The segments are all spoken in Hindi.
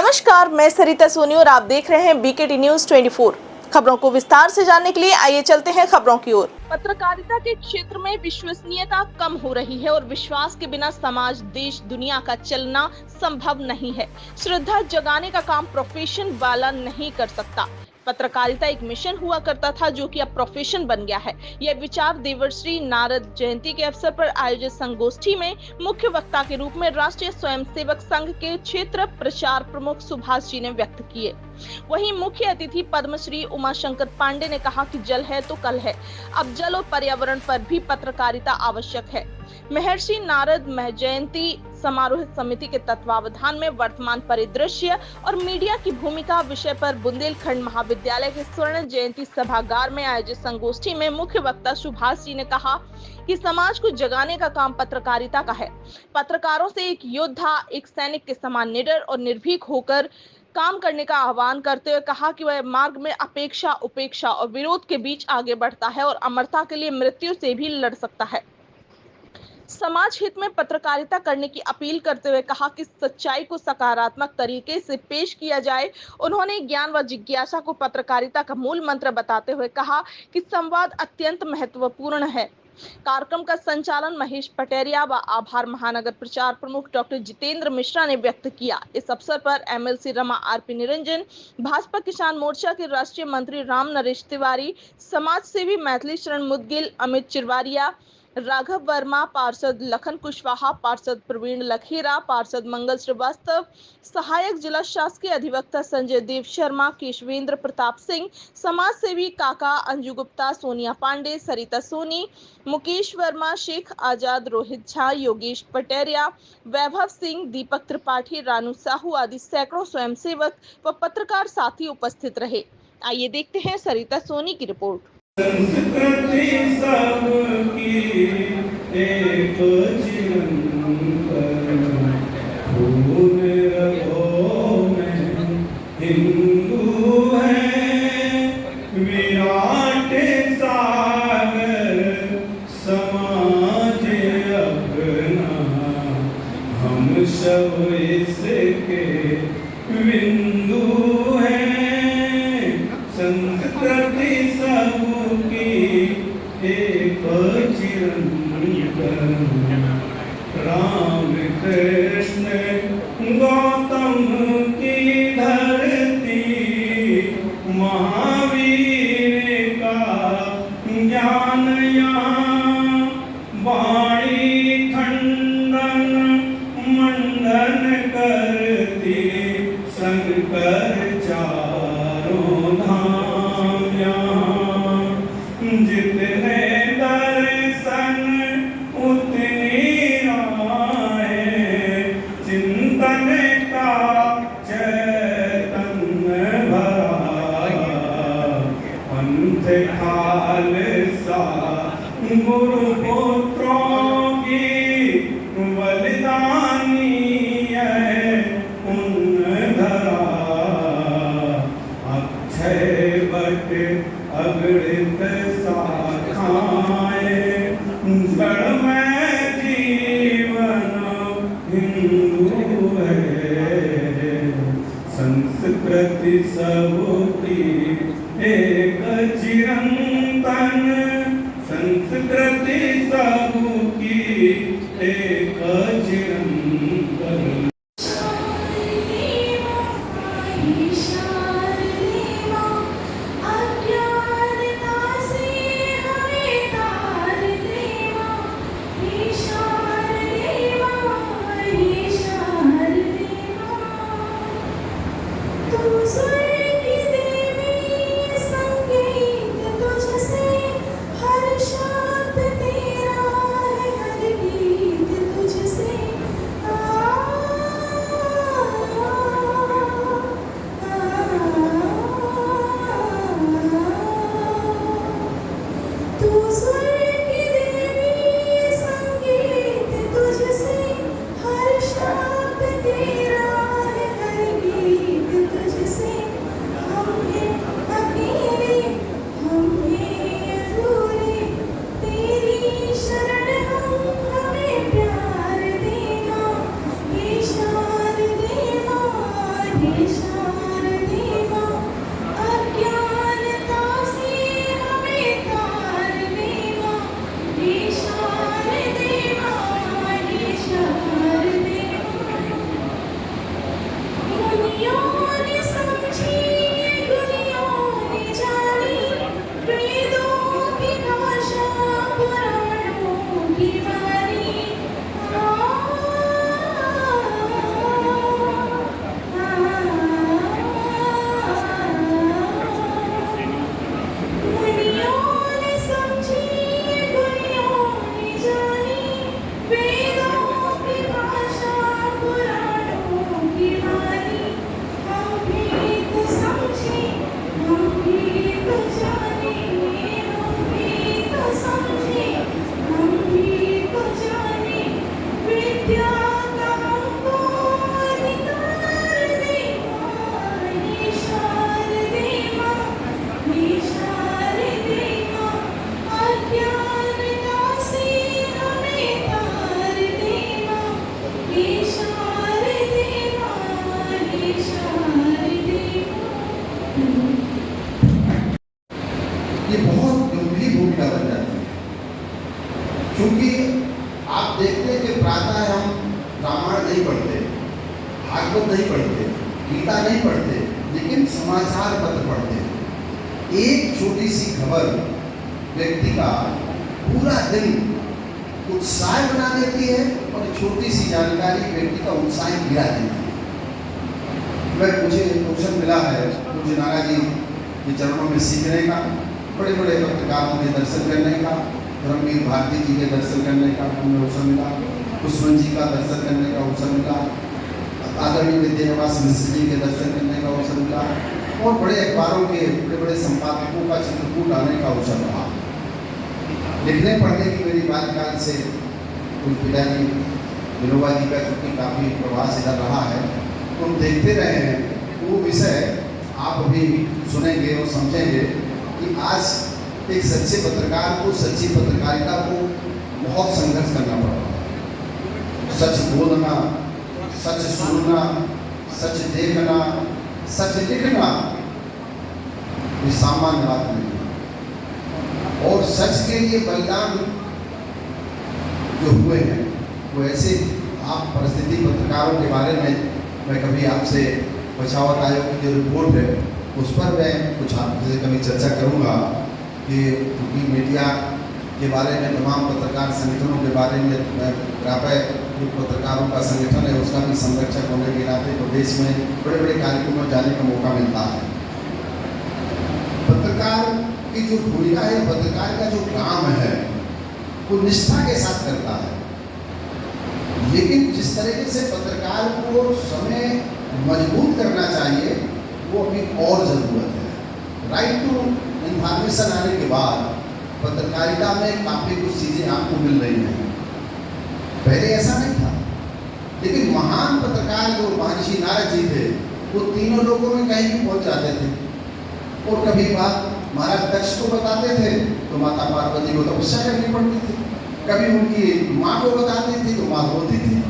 नमस्कार, मैं सरिता सोनी और आप देख रहे हैं बीकेटी न्यूज 24। खबरों को विस्तार से जानने के लिए आइए चलते हैं खबरों की ओर। पत्रकारिता के क्षेत्र में विश्वसनीयता कम हो रही है और विश्वास के बिना समाज, देश, दुनिया का चलना संभव नहीं है। श्रद्धा जगाने का काम प्रोफेशन वाला नहीं कर सकता। पत्रकारिता एक मिशन हुआ करता था जो कि अब प्रोफेशन बन गया है। यह विचार देवर्श्री नारद जयंती के अवसर पर आयोजित संगोष्ठी में मुख्य वक्ता के रूप में राष्ट्रीय स्वयंसेवक संघ के क्षेत्र प्रचार प्रमुख सुभाष जी ने व्यक्त किए। वहीं मुख्य अतिथि पद्मश्री उमाशंकर पांडे ने कहा कि जल है तो कल है। अब जल और पर्यावरण पर भी पत्रकारिता आवश्यक है। महर्षि नारद जयंती समारोह समिति के तत्वावधान में वर्तमान परिदृश्य और मीडिया की भूमिका विषय पर बुंदेलखंड महाविद्यालय के स्वर्ण जयंती सभागार में आयोजित संगोष्ठी में मुख्य वक्ता सुभाष जी ने कहा कि समाज को जगाने का काम पत्रकारिता का है। पत्रकारों से एक योद्धा, एक सैनिक के समान निडर और निर्भीक होकर काम करने का आह्वान करते हुए कहा कि वह मार्ग में अपेक्षा, उपेक्षा और विरोध के बीच आगे बढ़ता है और अमरता के लिए मृत्यु से भी लड़ सकता है। समाज हित में पत्रकारिता करने की अपील करते हुए कहा कि सच्चाई को सकारात्मक तरीके से पेश किया जाए। उन्होंने ज्ञान व जिज्ञासा को पत्रकारिता का मूल मंत्र बताते हुए कहा कि संवाद अत्यंत महत्वपूर्ण है। कार्यक्रम का संचालन महेश पटेरिया व आभार महानगर प्रचार प्रमुख डॉक्टर जितेंद्र मिश्रा ने व्यक्त किया। इस अवसर पर एमएलसी रमा आरपी निरंजन, भाजपा किसान मोर्चा के राष्ट्रीय मंत्री राम नरेश तिवारी, समाज सेवी मैथिली शरण मुदगिल, अमित चिरवारिया, राघव वर्मा, पार्षद लखन कुशवाहा, पार्षद प्रवीण लखेरा, पार्षद मंगल श्रीवास्तव, सहायक जिला शासकीय अधिवक्ता संजय देव शर्मा, केशवेंद्र प्रताप सिंह, समाज सेवी काका, अंजू गुप्ता, सोनिया पांडे, सरिता सोनी, मुकेश वर्मा, शेख आजाद, रोहित झा, योगेश पटेरिया, वैभव सिंह, दीपक त्रिपाठी, रानू साहू आदि सैकड़ों स्वयंसेवक व पत्रकार साथी उपस्थित रहे। आइए देखते हैं सरिता सोनी की रिपोर्ट। संस्कृति सबकी एक चिरंतन, खून रगों में हिंदू है, विराट सागर समाज अपना, हम सब इसके बिंदु हैं। संस्कृति सबकी एक चिरंतन, राम कृष्ण गौतम की धरती, महावीर का ज्ञान यहाँ, वाणी खंडन मंडन करती, शंकर चारों धाम यहाँ, जितने दर्शन उतनी राहें, चिंतन का चैतन्य भरा, पंथ खालसा गुरु पुत्रों की बलिदानी है पुण्य धरा, अक्षय बट अगणित शाखाएं, जड़ में जीवन हिंदू है। संस्कृति सबकी एक चिरंतन, संस्कृति सबकी एक चिरंतन। देखते हैं कि प्रातः हम रामायण नहीं पढ़ते, भागवत नहीं पढ़ते, गीता नहीं पढ़ते, लेकिन समाचार पत्र पढ़ते हैं। एक छोटी सी खबर व्यक्ति का पूरा दिन उत्साह बना देती है और छोटी सी जानकारी व्यक्ति का उत्साह गिरा देती है। मुझे अवसर मिला है पूज्य नाना जी के चरणों में सीखने का, बड़े बड़े पत्रकारों के दर्शन करने का, धर्मवीर भारती जी के दर्शन करने का हमें अवसर मिला, कुष्मन जी का दर्शन करने का अवसर मिला, आदरणीय विद्यानिवास मिश्र जी के दर्शन करने का अवसर मिला और बड़े अखबारों के बड़े बड़े संपादकों का चित्रकूट आने का अवसर रहा। लिखने पढ़ने की मेरी बाल्यकाल से कुछ पिताजी विनोबा जी का चूँकि काफ़ी प्रवास इधर रहा है, तो हम देखते रहे हैं वो विषय आप अभी सुनेंगे और समझेंगे कि आज एक सच्चे पत्रकार को, सच्ची पत्रकारिता को बहुत संघर्ष करना पड़ रहा है। सच बोलना, सच सुनना, सच देखना, सच लिखना ये सामान्य बात नहीं है। और सच के लिए बलिदान जो हुए हैं वो ऐसे, आप परिस्थिति पत्रकारों के बारे में मैं कभी आपसे बचावत आयोग की जो रिपोर्ट है उस पर मैं कुछ आपसे कभी चर्चा करूंगा कि क्योंकि मीडिया के बारे में, तमाम पत्रकार संगठनों के बारे में, मैं रापय जो पत्रकारों का संगठन है उसका भी संरक्षक होने के नाते प्रदेश में बड़े बड़े कार्यक्रमों में जाने का मौका मिलता है। पत्रकार की जो भूमिका है, पत्रकार का जो काम है वो निष्ठा के साथ करता है, लेकिन जिस तरीके से पत्रकार को समय मजबूत करना चाहिए वो अभी और ज़रूरत है। राइट टू इन्फॉर्मेशन आने के बाद पत्रकारिता में काफ़ी कुछ चीज़ें आपको मिल रही हैं, पहले ऐसा नहीं था। लेकिन महान पत्रकार जो महर्षि नारद जी थे वो तीनों लोगों में कहीं भी पहुंच जाते थे और कभी बात महाराज दक्ष को बताते थे तो माता पार्वती को तपस्या करनी पड़ती थी, कभी उनकी माँ को बताते थे तो माँ रोती थी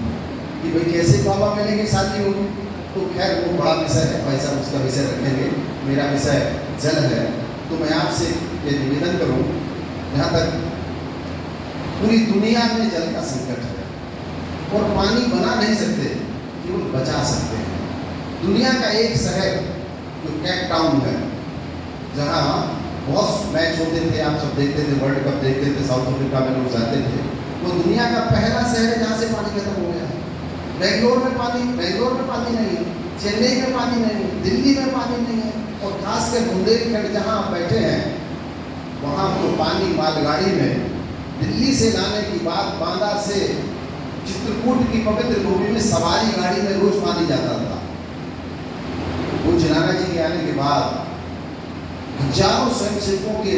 कि भाई कैसे बाबा मिलेंगे, शादी होगी। तो खैर वो बड़ा विषय है, भाई साहब उसका विषय रखेंगे, मेरा विषय जल है। तो मैं आपसे ये निवेदन करूँ, जहाँ तक पूरी दुनिया में जल का संकट है और पानी बना नहीं सकते, केवल बचा सकते हैं। दुनिया का एक शहर जो केप टाउन है, जहाँ बहुत मैच होते थे, आप सब देखते थे, वर्ल्ड कप देखते थे, साउथ अफ्रीका में लोग जाते थे, वो दुनिया का पहला शहर है जहाँ से पानी खत्म हो गया है। बेंगलोर में पानी नहीं है, चेन्नई में पानी नहीं है, दिल्ली में पानी नहीं है, और खासकर बुंदेलखंड जहाँ आप बैठे हैं वहाँ तो पानी मालगाड़ी में दिल्ली से लाने की बात, बांदा से चित्रकूट की पवित्र भूमि में सवारी गाड़ी में रोज पानी जाता था। पूज्य नाना जी के आने के बाद हजारों स्वयंसेवकों के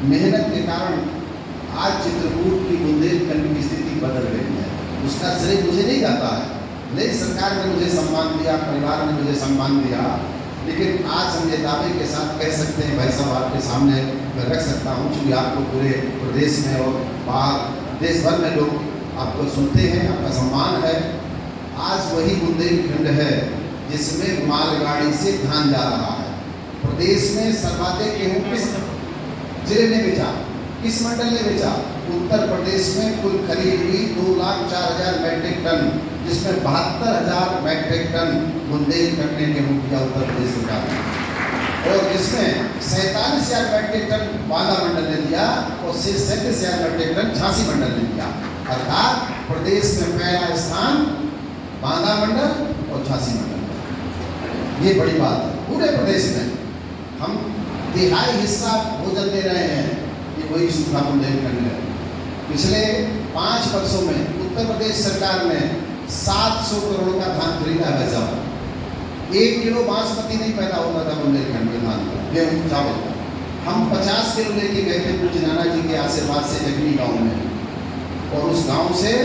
मेहनत के कारण आज चित्रकूट की बुंदेलखंड की स्थिति बदल गई है। उसका श्रेय मुझे नहीं जाता है, नई सरकार ने मुझे सम्मान दिया, परिवार ने मुझे सम्मान दिया, लेकिन आज हम ये दावे के साथ कह सकते हैं, भाई साहब आपके सामने मैं रख सकता हूँ, क्योंकि आपको पूरे प्रदेश में और बाहर देश भर में लोग आपको सुनते हैं, आपका सम्मान है। आज वही बुंदेलखंड है जिसमें मालगाड़ी से धान जा रहा है। प्रदेश में सर्वाधिक गेहूँ किस जिले ने बेचा, किस मंडल ने बेचा? उत्तर प्रदेश में कुल खरीद हुई 2,04,000 मैट्रिक टन, जिसमें 72,000 मैट्रिक टन बुंदेलखंड ने गेहूँ किया उत्तर प्रदेश सरकार ने, और जिसमें 47,000 मैट्रिक टन बांदा मंडल ने दिया और 37,000 मैट्रिक टन झांसी मंडल ने दिया। अर्थात प्रदेश में पहला स्थान बांदा मंडल और झांसी मंडल। ये बड़ी बात है। पूरे प्रदेश में हम तिहाई हिस्सा भोजन दे रहे हैं, ये वही सूखा बुंदेलखंड है। पिछले 5 वर्षों में उत्तर प्रदेश सरकार ने 700 करोड़ का धान खरीदा है। साहब 1 किलो बासमती नहीं पैदा होता था बुंदेलखंड में धान का, गेहूँ चावल का। हम 50 किलो लेके गए थे पूज्य नाना जी के आशीर्वाद से जगनी गाँव में, और उस गांव से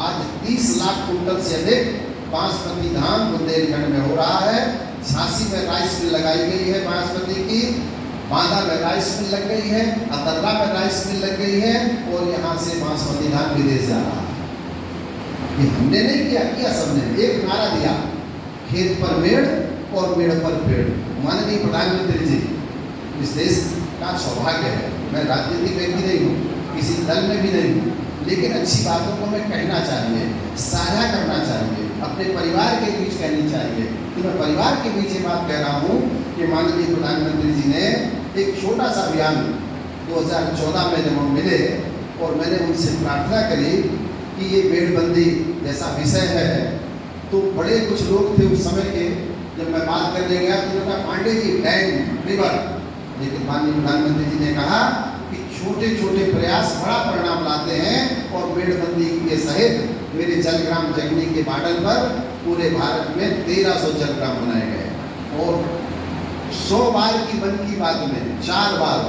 आज 30 लाख कुंटल से अधिक बासमती धान बुंदेलखंड में हो रहा है। झांसी में राइस मिल लगाई गई है बासमती की, बांदा में राइस मिल लग गई है, अतर्रा में राइस मिल लग गई है, और यहाँ से बासमती धान विदेश जा रहा है। ये हमने नहीं किया सबने एक नारा दिया, खेत पर मेड़ और मेड़ पर पेड़। माननीय प्रधानमंत्री जी, इस देश का सौभाग्य है, मैं राजनीतिक व्यक्ति नहीं हूँ, किसी दल में भी नहीं हूँ, लेकिन अच्छी बातों को हमें कहना चाहिए, साझा करना चाहिए, अपने परिवार के बीच कहनी चाहिए। तो मैं परिवार के बीच ये बात कह रहा हूँ कि माननीय प्रधानमंत्री जी ने एक छोटा सा अभियान 2014 में जब हम मिले और मैंने उनसे प्रार्थना करी कि ये मेड़बंदी जैसा विषय है, तो बड़े कुछ लोग थे उस समय के, जब मैं बात करने गया तो उन्होंने कहा पांडे जी डैम रिवर, लेकिन माननीय प्रधानमंत्री जी ने कहा कि छोटे छोटे प्रयास बड़ा परिणाम लाते हैं और मेड़बंदी के सहित मेरे जलग्राम जगनी के मॉडल पर पूरे भारत में 1300 जलग्राम बनाए गए और 100 बार की मन की बात में 4 बार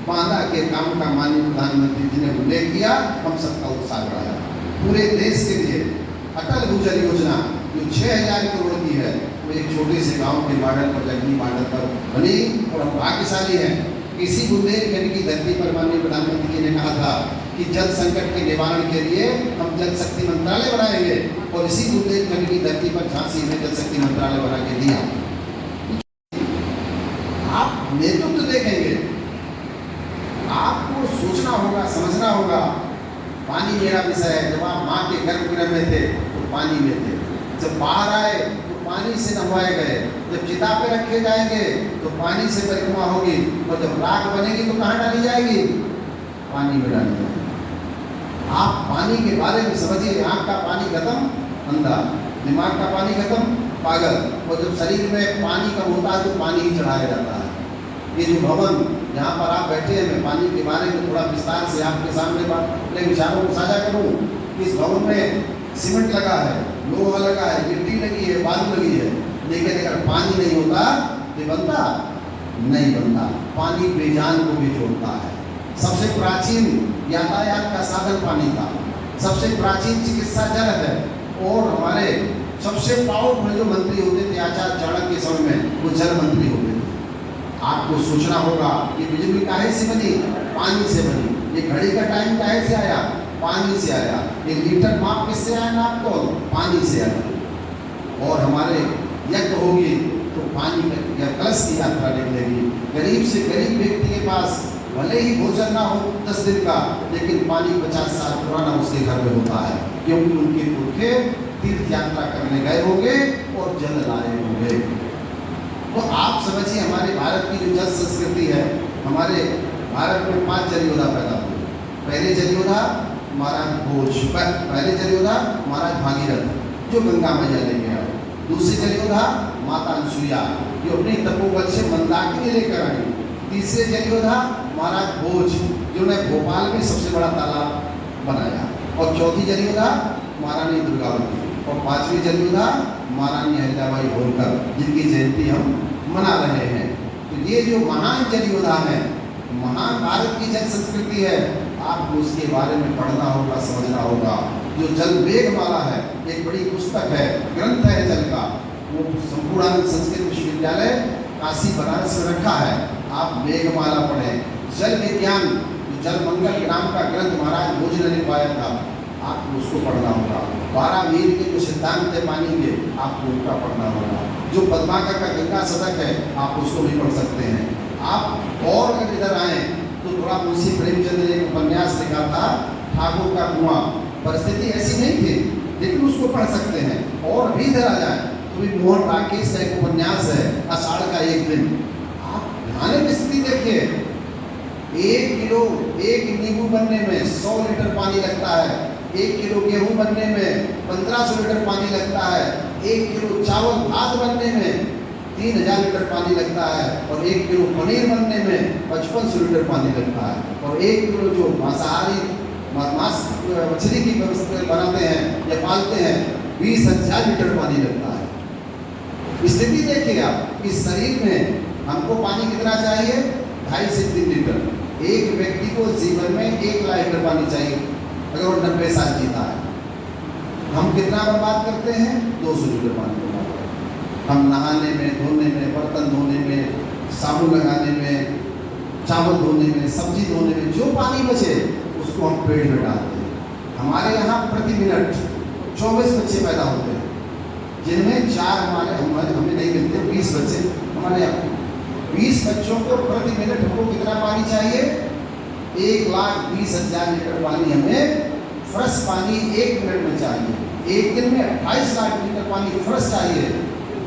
बांधा के काम का माननीय प्रधानमंत्री जी ने उल्लेख किया, हम सबका उत्साह बढ़ाया। पूरे देश के लिए अटल भूजल योजना जो 6000 करोड़ की है, वो एक छोटे से गांव के मॉडल पर, जगनी मॉडल पर बनी और हम भाग्यशाली हैं। इसी बुंदेलखंड की धरती पर माननीय प्रधानमंत्री जी ने कहा था कि जल संकट के निवारण के लिए हम जल शक्ति मंत्रालय बनाएंगे और इसी बुंदेलखंड की धरती पर झांसी में जल शक्ति मंत्रालय बना के दिया। आप नेतृत्व देखेंगे, आपको सोचना होगा, समझना होगा। पानी मेरा विषय है। जब आप माँ के गर्भगृह में थे तो पानी में थे, जब बाहर आए तो पानी से नहवाए गए, जब चिता पे रखे जाएंगे तो पानी से परिक्रमा होगी और जब राख बनेगी तो कहाँ डाली जाएगी? पानी में डाली जाएगी। आप पानी के बारे में समझिए, आँख का पानी खत्म अंधा, दिमाग का पानी खत्म पागल, और जब शरीर में पानी कम होता है तो पानी ही चढ़ाया जाता है। ये जो भवन जहाँ पर आप बैठे हैं, मैं पानी के बारे में थोड़ा विस्तार से आपके सामने अपने विचारों को साझा करूँ। इस भवन में सीमेंट लगा है, लोहा लगा है, मिट्टी लगी है, बालू लगी है, लेकिन अगर पानी नहीं होता तो बनता नहीं बनता। पानी बेजान को भी जोड़ता है। सबसे प्राचीन यातायात का साधन पानी था, सबसे प्राचीन चिकित्सा जल है और हमारे सबसे पावरफुल जो मंत्री होते थे आचार्य चाणक्य के समय में, वो जल मंत्री होते थे। आपको सोचना होगा कि बिजली काहे से बनी? पानी से बनी। ये घड़ी का टाइम काहे से आया? पानी से आया। ये लीटर माप किससे आया नाप तो? पानी से आया। और हमारे यज्ञ होगी तो पानी या कलश की यात्रा निकलेगी। गरीब से गरीब व्यक्ति के पास भले ही भोजन ना हो 10 दिन का, लेकिन पानी 50 साल पुराना उसके घर में होता है, क्योंकि उनके पुरखे तीर्थ यात्रा करने गए होंगे और जल लाए होंगे। तो आप समझिए हमारे भारत की जो जल संस्कृति है, हमारे भारत में 5 जल योद्धा पैदा हुए। पहले जल योद्धा महाराज भोज, पहले जल योद्धा महाराज भागीरथ जो गंगा मैया ले गया। दूसरे जल योद्धा माता अनसुईया जो अपनी तपोबल से मंदाकिनी लेकर आई। तीसरे जल योद्धा महाराज भोज जिन्होंने भोपाल में सबसे बड़ा तालाब बनाया। और चौथी जल योद्धा महारानी दुर्गावती। और 5वीं जल योद्धा महारानी अहिल्याबाई होलकर, जिनकी जयंती हम मना रहे हैं। तो ये जो महान जल योद्धा हैं, महान भारत की जल संस्कृति है, आपको उसके बारे में पढ़ना होगा, समझना होगा। जो जल वेगमाला है, एक बड़ी पुस्तक है, ग्रंथ है जल का, वो संपूर्णानंद संस्कृत विश्वविद्यालय काशी बनारस में रखा है। आप वेगमाला पढ़ें। जल विज्ञान जो जल मंगल नाम का ग्रंथ महाराज भोज ने लिखवाया था, आपको उसको पढ़ना होगा। 12 मील के जो सिद्धांत है पानी के, आपको उनका पढ़ना होगा। जो पद्माकर का गंगा सदक है, आप उसको भी पढ़ सकते हैं। आप और अगर इधर आए तो थोड़ा मुंशी प्रेमचंद ने एक उपन्यास लिखा था ठाकुर का कुआं। परिस्थिति ऐसी नहीं थी, लेकिन उसको पढ़ सकते हैं। और भी इधर आ जाए तो भी मोहन राकेश का एक उपन्यास है आषाढ़ का एक दिन। आप ध्यान की स्थिति देखिए, 1 किलो एक नींबू बनने में 100 लीटर पानी लगता है। 1 किलो गेहूं बनने में 1500 लीटर पानी लगता है। 1 किलो चावल भात बनने में 3000 लीटर पानी लगता है। और 1 किलो पनीर बनने में 5500 लीटर पानी लगता है। और 1 किलो जो मांसाहारी मांस मछली की बनाते हैं या पालते हैं, 20,000 लीटर पानी लगता है। स्थिति देखिए आप, इस शरीर में हमको पानी कितना चाहिए? 2.5 से 3 लीटर। एक व्यक्ति को जीवन में 1 लाख लीटर पानी चाहिए अगर वो 90 साल जीता है। हम कितना बर्बाद करते हैं? 200 लीटर पानी बर्बाद करते हैं। हम नहाने में, धोने में, बर्तन धोने में, साबुन लगाने में, चावल धोने में, सब्जी धोने में, जो पानी बचे उसको हम पेड़ में डालते हैं। हमारे यहाँ प्रति मिनट 24 बच्चे पैदा होते हैं, जिनमें 4 हमें नहीं मिलते। 20 बच्चे हमारे यहाँ। 20 बच्चों को प्रति मिनट हमको कितना पानी चाहिए? 1,20,000 लीटर पानी हमें फ्रेश पानी 1 मिनट में चाहिए। एक दिन में 28 लाख लीटर पानी फ्रेश चाहिए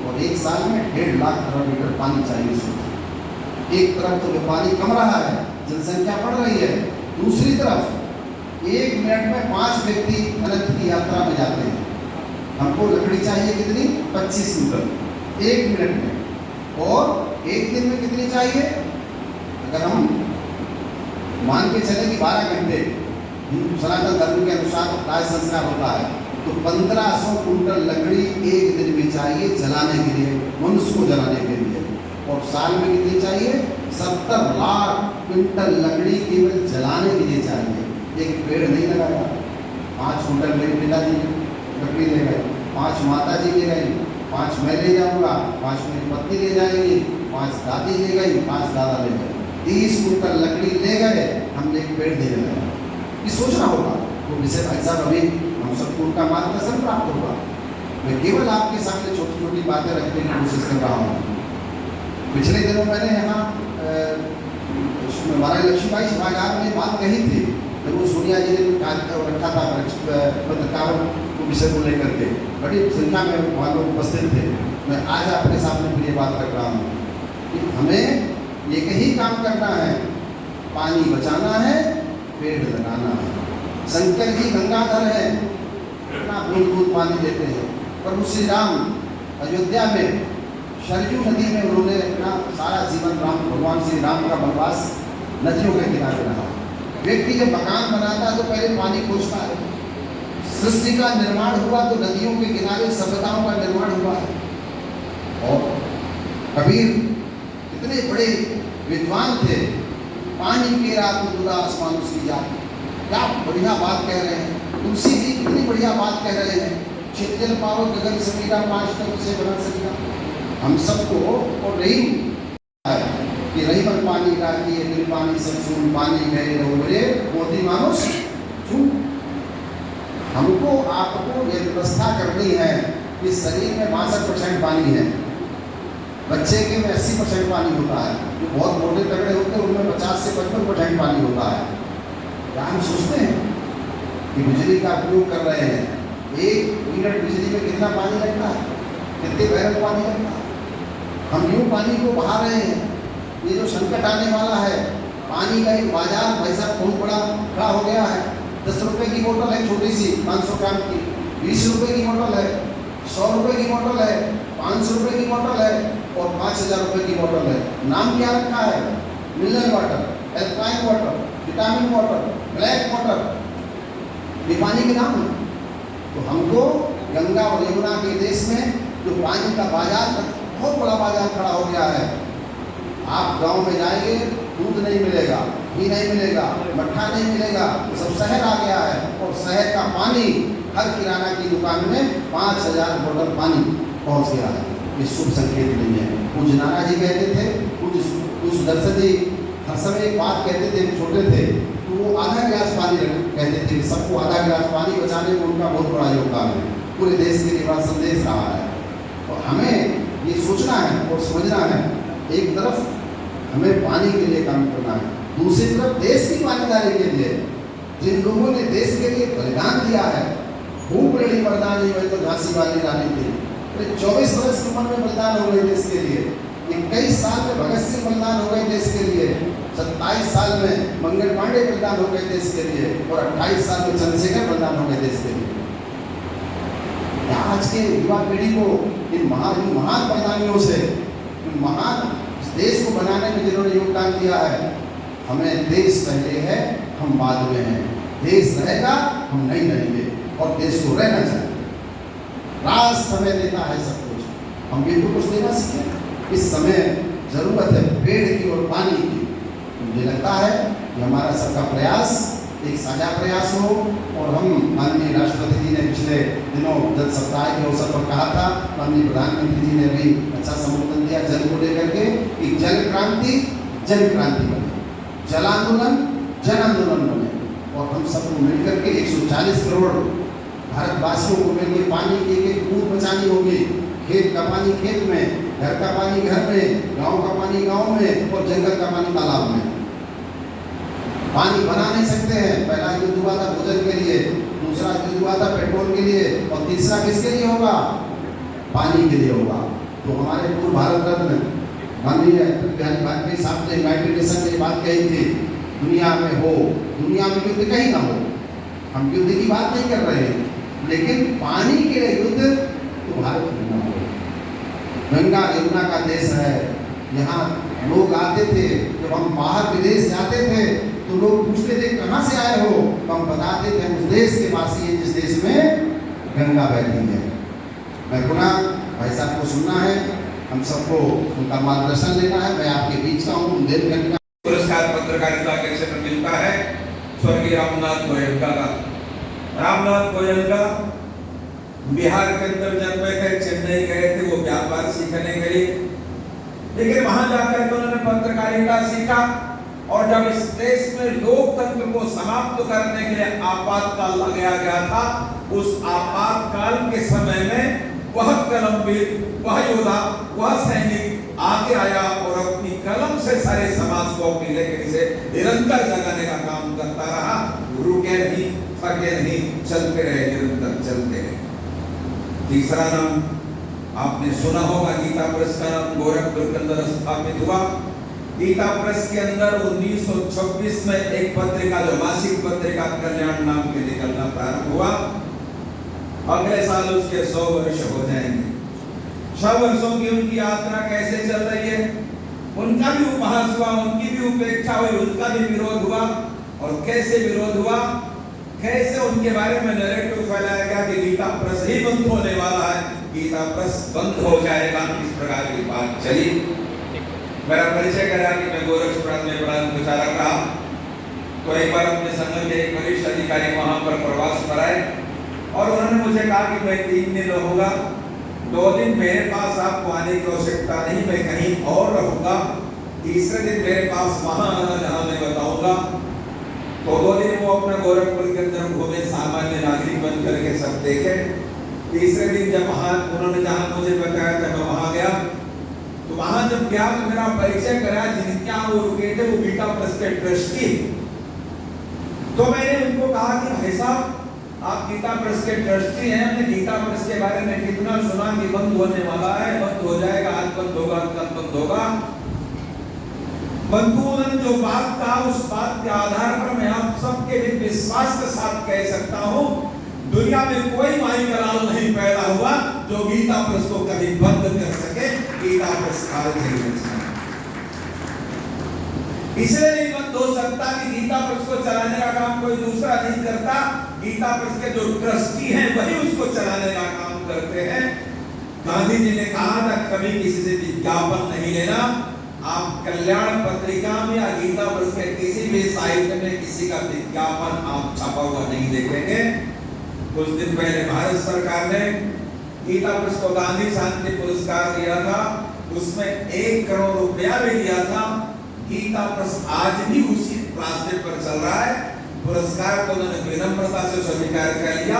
और 1 साल में 1.5 लाख करोड़ लीटर पानी चाहिए। सोचिए, एक तरफ तो पानी कम रहा है, जनसंख्या बढ़ रही है, दूसरी तरफ 1 मिनट में 5 व्यक्ति अनंत की यात्रा में जाते हैं। हमको लकड़ी चाहिए कितनी? 25 मीटर 1 मिनट में, और एक दिन में कितनी चाहिए? अगर हम मान के चले कि 12 घंटे हिंदू सनातन धर्म के अनुसार दाह संस्कार होता है, तो 1500 कुंटल लकड़ी एक दिन में चाहिए जलाने के लिए, मनुष्य को जलाने के लिए। और साल में कितनी चाहिए? 70 लाख क्विंटल लकड़ी केवल जलाने के लिए चाहिए। एक पेड़ नहीं लगाया, 5 कुंटल मेरे पिताजी लकड़ी ले गए, 5 माता जी ले गई, 5 मैं ले जाऊँगा, 5 मेरी पत्नी ले जाएगी, 5 दादी ले गई, 5 दादा ले गए, 30 कुंटल लकड़ी ले गए, हमने एक पेड़ दे दिया। ये सोचना होगा। वो विषय भाई साहब अभी हम सबको उनका मार्गदर्शन प्राप्त होगा। मैं केवल आपके सामने छोटी छोटी बातें रखने की कोशिश कर रहा हूँ। पिछले दिनों मैंने यहाँ महाराज लक्ष्मीबाई सभागार में बात कही थी, जब वो सोनिया जी ने रखा था पत्रकारों को विषय को लेकर के, बड़ी संख्या में वहाँ लोग उपस्थित थे। मैं आज आपके सामने फिर ये बात रख रहा हूँ कि हमें एक ही काम करना है, पानी बचाना है, पेड़ लगाना है। शंकर जी गंगाधर है, इतना बूंद बूंद पानी देते हैं, प्रभु श्री राम अयोध्या में सरयू नदी में उन्होंने अपना सारा जीवन भगवान श्री राम का वनवास नदियों के किनारे रहा। व्यक्ति जब मकान बनाता है तो पहले पानी खोजता है। सृष्टि का निर्माण हुआ तो नदियों के किनारे सभ्यताओं का निर्माण हुआ है। और कबीर इतने बड़े विद्वान थे, पानी के रात में दूरा आसमान उसकी जाती। क्या बढ़िया बात कह रहे हैं। तुलसी जी कितनी बढ़िया बात कह रहे हैं। चित जल पावो गगन समीरा 5 तक से बना सकेगा। हम सबको और रही है कि रही पर पानी राखी है, फिर पानी सब सुन, पानी गए रोबरे मोती मानुष चुन। हमको आपको ये व्यवस्था करनी है कि शरीर में 62% पानी है, बच्चे के में 80% पानी होता है, जो बहुत मोटे तगड़े होते हैं उनमें 50 से 55% पानी होता है। क्या हम सोचते हैं कि बिजली का उपयोग कर रहे हैं, 1 मिनट बिजली में कितना पानी लगता है, कितने बैरल पानी लगता है। हम यूँ पानी को बहा रहे हैं। ये जो संकट आने वाला है, पानी का एक बाजार भाई साहब बहुत बड़ा खड़ा हो गया है। 10 रुपये की बोतल है छोटी सी 500 ग्राम की, 20 रुपये की बोतल है, 100 रुपये की बोतल है, 500 रुपये की बोतल है और 5000 रुपये की बोतल है। नाम क्या रखा है? Mineral water, alkaline water, vitamin water, black water, ये पानी के नाम है। तो हमको गंगा और यमुना के देश में जो पानी का बाजार बहुत बड़ा बाजार खड़ा हो गया है। आप गांव में जाएंगे, दूध नहीं मिलेगा, घी नहीं मिलेगा, मट्ठा नहीं मिलेगा, तो सब शहर आ गया है। और शहर का पानी हर किराना की दुकान में 5000 बोतल पानी पहुंच गया है। ये शुभ संकेत नहीं है। पूज्य नाना जी कहते थे, पूज्य सुदर्शन जी हर समय एक बात कहते थे, छोटे थे तो वो आधा गिलास पानी कहते थे, सबको आधा गिलास पानी बचाने में उनका बहुत बड़ा योगदान है। पूरे देश के लिए बड़ा संदेश रहा है। और हमें ये सोचना है और समझना है, एक तरफ हमें पानी के लिए काम करना है, दूसरी तरफ देश की भागीदारी के लिए जिन लोगों ने देश के लिए बलिदान दिया है। भूप रेडी बलिदान नहीं हुए तो झांसी वाली रानी थी, 24 वर्ष की उम्र में बलिदान हो गए देश के लिए। 21 साल में भगत सिंह बलिदान हो गए देश के लिए, 27 साल में मंगल पांडे बलिदान हो गए देश के लिए और 28 साल में चंद्रशेखर बलिदान हो गए देश के लिए। आज के युवा पीढ़ी को इन महान बलिदानियों से, महान देश को बनाने में जिन्होंने योगदान दिया है, हमें देश पहले है, हम बाद में हैं। देश रहेगा, हम नहीं रहेंगे और देश को रहना चाहिए। राज समय देता है सब कुछ, हम भी तो कुछ देना सीखें। इस समय जरूरत है पेड़ की और पानी की। मुझे लगता है कि हमारा सबका प्रयास एक साझा प्रयास हो। और हम माननीय राष्ट्रपति जी ने पिछले दिनों जल सप्ताह के अवसर पर कहा था, माननीय प्रधानमंत्री जी ने भी अच्छा संबोधन दिया जल को लेकर के कि जल क्रांति जन क्रांति बने, जल आंदोलन जन आंदोलन बने। और हम सबको मिलकर के 140 करोड़ भारतवासियों को मिलकर पानी की एक बूंद बचानी होगी। खेत का पानी खेत में, घर का पानी घर में, गांव का पानी गांव में और जंगल का पानी तालाब में। पानी बना नहीं सकते हैं। पहला युद्ध हुआ था भोजन के लिए, दूसरा युद्ध हुआ था पेट्रोल के लिए, और तीसरा किसके लिए होगा? पानी के लिए होगा। तो हमारे पूर्व भारत रत्न माननीय अटल बिहारी वाजपेयी साहब ने यूनाइटेड नेशन में बात कही थी, दुनिया में युद्ध कहीं ना हो। हम युद्ध की बात नहीं कर रहे हैं, लेकिन पानी के लिए युद्ध तो भारत में ना हो। गंगा यमुना का देश है, यहाँ लोग आते थे, जब हम बाहर विदेश जाते थे तो लोग पूछते थे कहाँ से आए हो, तो हम बताते थे हम उस देश के वासी हैं जिस देश में गंगा बहती है। मैं पुनः भाई साहब को सुनना है, हम सबको उनका मार्गदर्शन लेना है। मैं आपके बीच का हूँ। पुरस्कार पत्रकारिता के क्षेत्र में मिलता है स्वर्गीय रामनाथ गोयल का। रामनाथ गोयल का बिहार के अंदर जन्मे थे, चेन्नई गए थे वो व्यापार सीखने के लिए, लेकिन वहां जाकर के उन्होंने पत्रकारिता सीखा। और जब इस देश में लोकतंत्र को समाप्त करने के लिए आपातकाल लगाया गया था, उस आपातकाल के समय में वह कलमवीर, वह योद्धा, वह सैनिक आगे आया और अपनी कलम से सारे समाज को अपनी लेकर इसे निरंतर जगाने का काम करता रहा। रुके नहीं, थके नहीं, चलते रहे, निरंतर चलते रहे। तीसरा नाम आपने सुना होगा, गीता प्रेस का नाम गोरखपुर के अंदर स्थापित हुआ। गीता प्रेस के अंदर 1926 में एक पत्रिका, जो मासिक पत्रिका कल्याण नाम के निकलना प्रारंभ हुआ। अगले साल उसके 100 वर्ष हो जाएंगे। 100 वर्षों की उनकी यात्रा कैसे चल रही है, उनका भी उपहास हुआ, उनकी भी उपेक्षा हुई, उनका भी विरोध हुआ। और कैसे विरोध हुआ, कैसे उनके बारे में नैरेटिव फैलाया गया कि गीता प्रेस ही बंद होने वाला है, गीता प्रेस बंद हो जाएगा, इस प्रकार की बात चली। मेरा परिचय करा कि मैं गोरखपुर में प्रधान प्रचारक रहा, तो एक बार अपने संघ के एक वरिष्ठ अधिकारी वहां पर प्रवास पर आए और उन्होंने मुझे कहा कि मैं 3 दिन रहूंगा, 2 दिन मेरे पास आपको आने की आवश्यकता नहीं, मैं कहीं और रहूंगा, तीसरे दिन मेरे पास वहां आना जहां मैं बताऊंगा। तो 2 दिन वो अपना गोरखपुर के अंदर घूमे, सामान्य नागरिक बन करके सब देखे। तीसरे दिन जब वहां उन्होंने जहां मुझे बताया था मैं वहां गया, तो वहां जब गया तो मेरा परिचय करा, जिनके वो रुके थे वो गीता प्रेस के ट्रस्टी। तो मैंने उनको कहा कि भाई साहब, आप गीता प्रेस के ट्रस्टी हैं, हमने गीता प्रेस के बारे में कितना सुना कि बंद होने वाला है, बंद हो जाएगा, आज बंद होगा, कल बंद होगा। बंधुओं ने जो बात कहा, उस बात के आधार पर मैं आप सबके भी विश्वास के साथ कह सकता हूं, दुनिया में कोई माई का लाल नहीं पैदा हुआ जो गीता प्रेस को कभी बंद कर सके। गीता प्रेस काल नहीं बन सकता, इसलिए नहीं बंद हो सकता कि गीता प्रेस को चलाने का काम कोई दूसरा नहीं करता। गीता प्रेस के जो ट्रस्टी हैं वही उसको चलाने का काम करते हैं। गांधी जी ने कहा था कभी किसी से विज्ञापन नहीं लेना। आप कल्याण पत्रिका में या गीता प्रेस के किसी भी साहित्य में किसी का विज्ञापन आप छपा हुआ नहीं देखेंगे। कुछ दिन पहले भारत सरकार ने गीता प्रेस को गांधी शांति पुरस्कार दिया था, उसमें 1 करोड़ रुपया भी दिया था। गीता प्रेस आज भी उसी रास्ते पर चल रहा है। पुरस्कार को उन्होंने विनम्रता से स्वीकार कर लिया,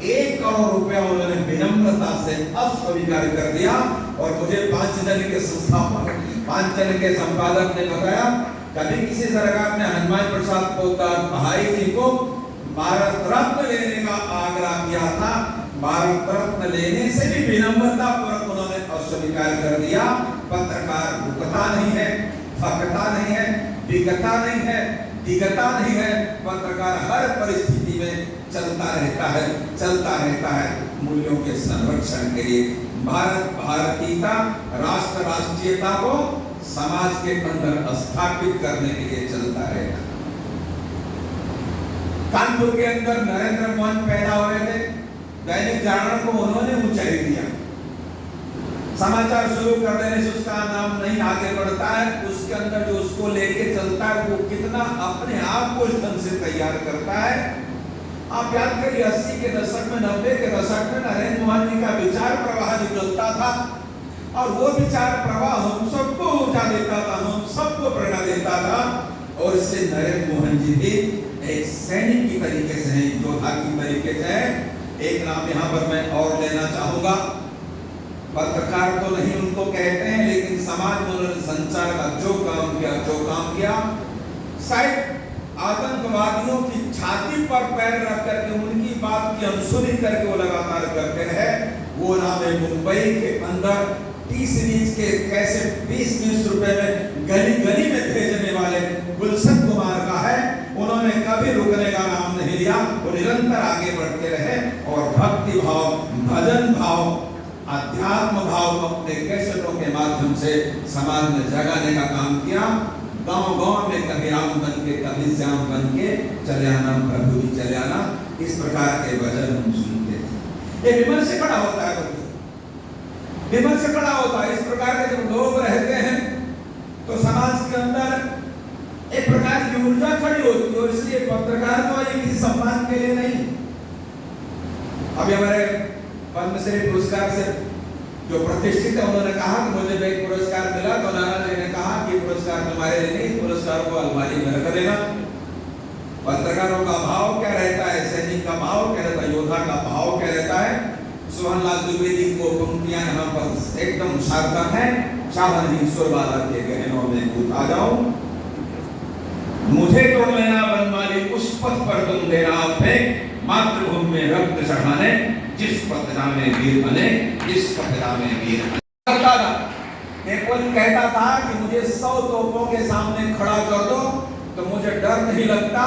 1 करोड़ रुपया उन्होंने विनम्रता से अस्वीकार कर दिया। और मुझे 5 जन के संस्थापक, 5 जन के संपादक ने बताया, कभी किसी सरकार ने हनुमान प्रसाद पोद्दार भाई जी को भारत रत्न लेने का आग्रह किया था, भारत रत्न लेने से भी विनम्रता पूर्वक उन्होंने अस्वीकार कर दिया। पत्रकार रुकता नहीं है, थकता नहीं है, बिगता नहीं है, दिगता नहीं है। पत्रकार हर परिस्थिति में चलता रहता है मूल्यों के संरक्षण के लिए। भारत भारतीयता, राष्ट्र राष्ट्रीयता को समाज के अंदर स्थापित करने के लिए चलता रहेगा। कानपुर के अंदर नरेंद्र मोहन पैदा हुए थे, दैनिक जागरण को उन्होंने ऊंचाई दिया। समाचार शुरू कर देने से उसका नाम नहीं आगे बढ़ता है, उसके अंदर जो उसको लेके चलता है वो कितना अपने आप को इस ढंग से तैयार करता है। आप याद करिए 80 के दशक में, 90 के दशक में नरेंद्र मोहन जी का विचार प्रवाह निकलता था और वो विचार प्रवाह हम सबको ऊर्जा देता था, हम सबको प्रेरणा देता था। और इसलिए नरेंद्र मोहन जी भी एक सैनिक की तरीके से हैं, योद्धा की तरीके से हैं। एक नाम यहाँ पर मैं और लेना चाहूंगा, पत्रकार तो नहीं उनको कहते हैं, लेकिन समाज में उन्होंने संचार का जो काम किया शायद आतंकवादियों की छाती पर पैर रख करके उनकी बात की अनसुनी करके वो लगातार करते रहे, वो नाम है मुंबई के अंदर 30 इंच के कैसे 20-20 रुपए में गली गली में भेजने वाले गुलशन कुमार का है। उन्होंने कभी रुकने का नाम नहीं लिया, वो निरंतर आगे बढ़ते रहे और भक्ति भाव, भजन भाव, अध्यात्म भाव अपने कैसेटों के माध्यम से समाज में जगाने का काम किया। गांव-गांव में कभी राम बन के कभी श्याम बन के चले आना, प्रभु जी चले आना, इस प्रकार के भजन हम सुनते थे। ये विमर्श से खड़ा होता है, विमर्श से खड़ा होता है। इस प्रकार के जब लोग रहते हैं तो समाज के अंदर एक प्रकार की ऊर्जा खड़ी होती है, और इसलिए पत्रकार को ये किसी सम्मान के लिए नहीं। अभी हमारे पद्मश्री पुरस्कार से जो प्रतिष्ठित है, उन्होंने कहा कि मुझे एक पुरस्कार मिला, तो नाना जी ने कहा कि पुरस्कार तुम्हारे लिए नहीं, पुरस्कार को अलमारी में रख देना। पत्रकारों का भाव क्या रहता है, सैनिक का भाव क्या रहता है, योद्धा का भाव क्या रहता है। सोहनलाल द्विवेदी को पंक्तियां यहाँ पर एकदम सार्थक है। चाहन ही सुरबाला के गहनों में कूद आ जाओ, मुझे तोड़ लेना बनमाली, उस पथ पर तुम देना फेंक, मातृभूमि में रक्त चढ़ाने, जिस पथरा में वीर बने, जिस पथरा में वीर बने। नेपोलियन कहता था कि मुझे 100 तोपों के सामने खड़ा कर दो तो मुझे डर नहीं लगता,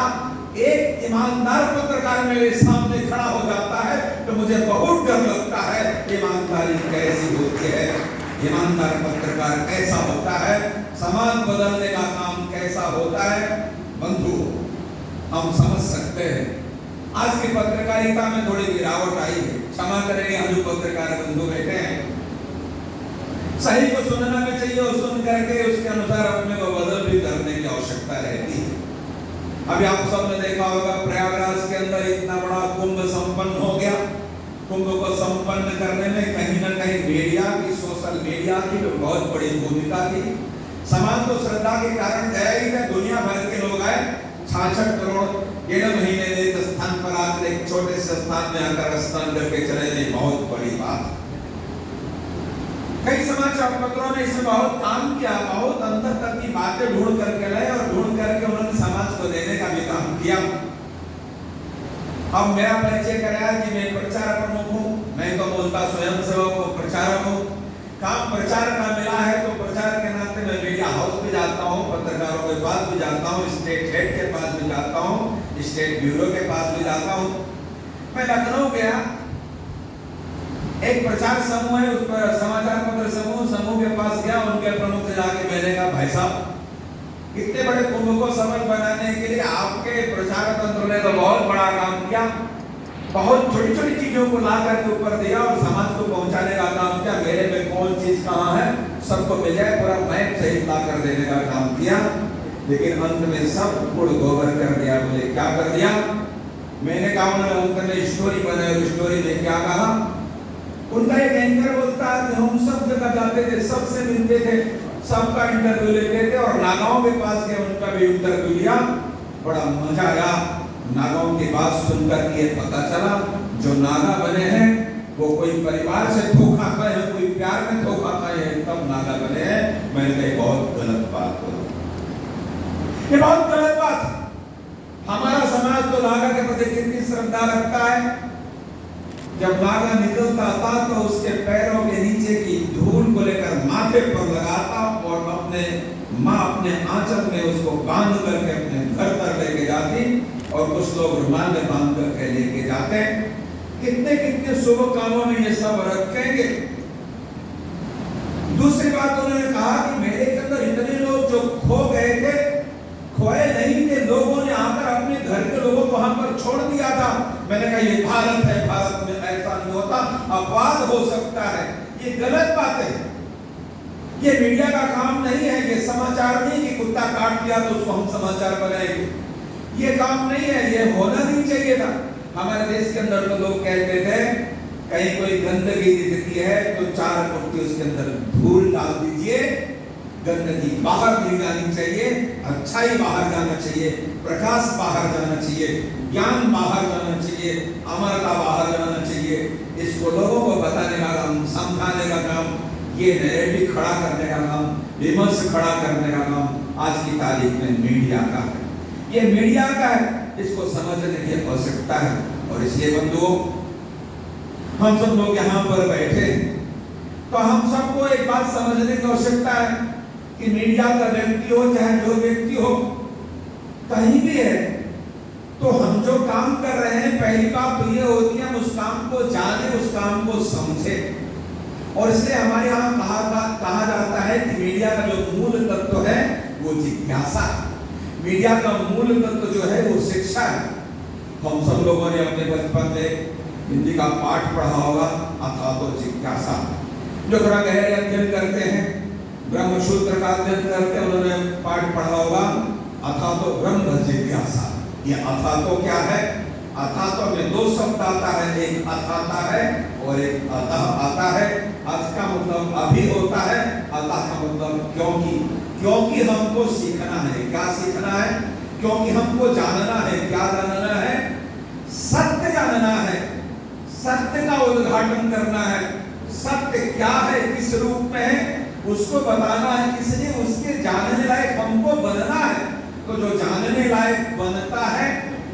एक ईमानदार पत्रकार मेरे सामने खड़ा हो जाता है तो मुझे बहुत डर लगता है। ईमानदारी कैसी होती है, ईमानदार पत्रकार कैसा होता है, समाज बदलने का काम कैसा होता है। बंधु, हम समझ सकते हैं आज की पत्रकारिता में थोड़ी गिरावट आई है, क्षमा करेंगे हम जो पत्रकार बंधु बैठे हैं। सही को सुनना भी चाहिए और सुन करके उसके अनुसार अपने को बदल भी करने की आवश्यकता रहती है। अभी आप सबने देखा होगा प्रयागराज के अंदर इतना बड़ा कुंभ संपन्न हो गया। कुंभ को संपन्न करने में कहीं ना कहीं मीडिया की, सोशल मीडिया की बहुत बड़ी भूमिका थी। समाज को श्रद्धा के कारण गया ही था, दुनिया भर के लोग आए। 66 करोड़ 1.5 महीने में एक स्थान पर आकर एक छोटे से स्थान में आकर स्नान करके चले गए, बहुत बड़ी बात। कई समाचार पत्रों ने इसमें बहुत काम किया, बहुत अंतर तक की बातें ढूंढ करके लाए और ढूंढ करके उन्होंने समाज को देने का भी काम किया। अब मेरा परिचय कराया कि मैं प्रचार प्रमुख हूँ, मैं तो बोलता स्वयं सेवक हूँ, प्रचारक हूँ। काम प्रचार का मिला है तो प्रचार के नाते मैं मीडिया हाउस भी जाता हूँ, पत्रकारों के पास भी जाता हूँ, स्टेट हेड के पास भी जाता हूँ, स्टेट ब्यूरो के पास भी जाता हूँ। मैं लखनऊ गया, एक प्रचार समूह है, उस पर समाचार पत्र समूह के पास गया, उनके प्रमुख से जाके मैंने कहा भाई साहब इतने बड़े कुंभ को सफल बनाने के लिए आपके प्रचार तंत्र ने तो बहुत बड़ा काम किया, बहुत छोटी छोटी चीजों को ला करके ऊपर दिया और समाज को पहुंचाने का काम किया। मेरे में कौन चीज कहाँ है सबको मिल जाए, पूरा मैप सहित ला कर देने का काम किया। लेकिन अंत में सब गुड़ गोबर कर दिया। बोले क्या कर दिया? मैंने कहा उन्होंने अंत में स्टोरी बनाई और स्टोरी में क्या कहा, उनका एक एंकर बोलता है कि हम सब जगह जाते थे, सबसे मिलते थे, सबका इंटरव्यू लेते थे और नागांव के पास गए, उनका भी इंटरव्यू लिया। बड़ा मजा आया नागांव की बात सुनकर के पता चला जो नागा बने हैं वो कोई परिवार से धोखा खाए हैं, कोई प्यार में धोखा खाए हैं, तब नागा बने हैं। मैंने कहा बहुत गलत बात है, ये बहुत गलत बात। हमारा समाज तो नागा के प्रति कितनी श्रद्धा रखता है। जब नागा निकलता था तो उसके पैरों के नीचे की धूल को लेकर माथे पर लगाता और अपने माँ अपने आंचल में उसको बांध करके अपने घर पर लेके जाती और कुछ लोग रुमाल में बांध करके लेके जाते। कितने कितने शुभ कामों में ये सब रखेंगे। दूसरी बात उन्होंने कहा कि मेरे के अंदर इतने लोग जो खो गए थे, खोए नहीं थे, लोगों ने आकर अपने घर के लोगों को वहां पर छोड़ दिया था। मैंने कहा ये भारत है, भारत में ऐसा नहीं होता, अपवाद हो सकता है, ये गलत बात है। ये मीडिया का काम नहीं है, ये समाचार नहीं कि कुत्ता काट लिया तो उसको हम समाचार बनाएंगे, ये काम नहीं है, ये होना नहीं चाहिए था। हमारे देश के अंदर तो लोग कहते थे कहीं कोई गंदगी दिखती है तो 4 मुट्ठी उसके अंदर धूल डाल दीजिए, गंदगी बाहर नहीं जानी चाहिए, अच्छाई बाहर जाना चाहिए, प्रकाश बाहर जाना चाहिए, ज्ञान बाहर जाना चाहिए, अमरता बाहर जाना चाहिए। इसको लोगों को बताने का काम, समझाने का काम, ये नैरेटिव खड़ा करने का काम, विमर्श खड़ा करने का काम आज की तारीख में मीडिया का है। ये मीडिया का है, इसको समझने की आवश्यकता है। और इसलिए बंधुओं, हम सब लोग यहाँ पर बैठे तो हम सबको एक बात समझने की आवश्यकता है कि मीडिया का व्यक्ति हो चाहे जो व्यक्ति हो, कहीं भी है, तो हम जो काम कर रहे हैं, पहली बात तो ये होती है हम उस काम को जाने, उस काम को समझे। और इसलिए हमारे यहाँ कहा जाता है कि मीडिया का जो मूल तत्व है वो जिज्ञासा है। मीडिया का मूल तत्व जो है वो शिक्षा है। हम सब लोगों ने अपने बचपन में हिंदी का पाठ पढ़ा होगा, अथा तो जिज्ञासा। जो थोड़ा गहरे अध्ययन करते हैं, ब्रह्मसूत्र का अध्ययन करते हैं, उन्होंने पाठ पढ़ा होगा, अथा तो ब्रह्म जिज्ञासा। ये अथा तो क्या है? अथा तो में दो शब्द आता है, एक अथाता है और एक अतः आता है। अथ का मतलब अभी होता है, अतः का मतलब क्योंकि। क्योंकि हमको सीखना है। क्या सीखना है? क्योंकि हमको जानना है। क्या जानना है? सत्य जानना है। सत्य का उद्घाटन करना है। सत्य क्या है, किस रूप में है, उसको बताना है। इसलिए उसके जानने लायक हमको बनना है। तो जो जानने लायक बनता है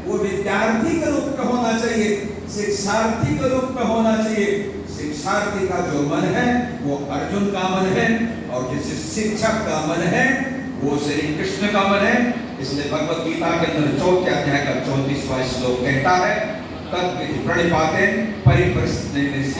वो विद्यार्थी के रूप में होना चाहिए, शिक्षार्थी के रूप में होना चाहिए। शिक्षार्थी का जो मन है वो अर्जुन का मन है, और जिस शिक्षक का मन है वो श्री कृष्ण का मन है। इसलिए भगवत गीता के अंदर 4 अध्याय का 34वां श्लोक कहता है, तद्विधि प्रणिपाते परिप्रश्ने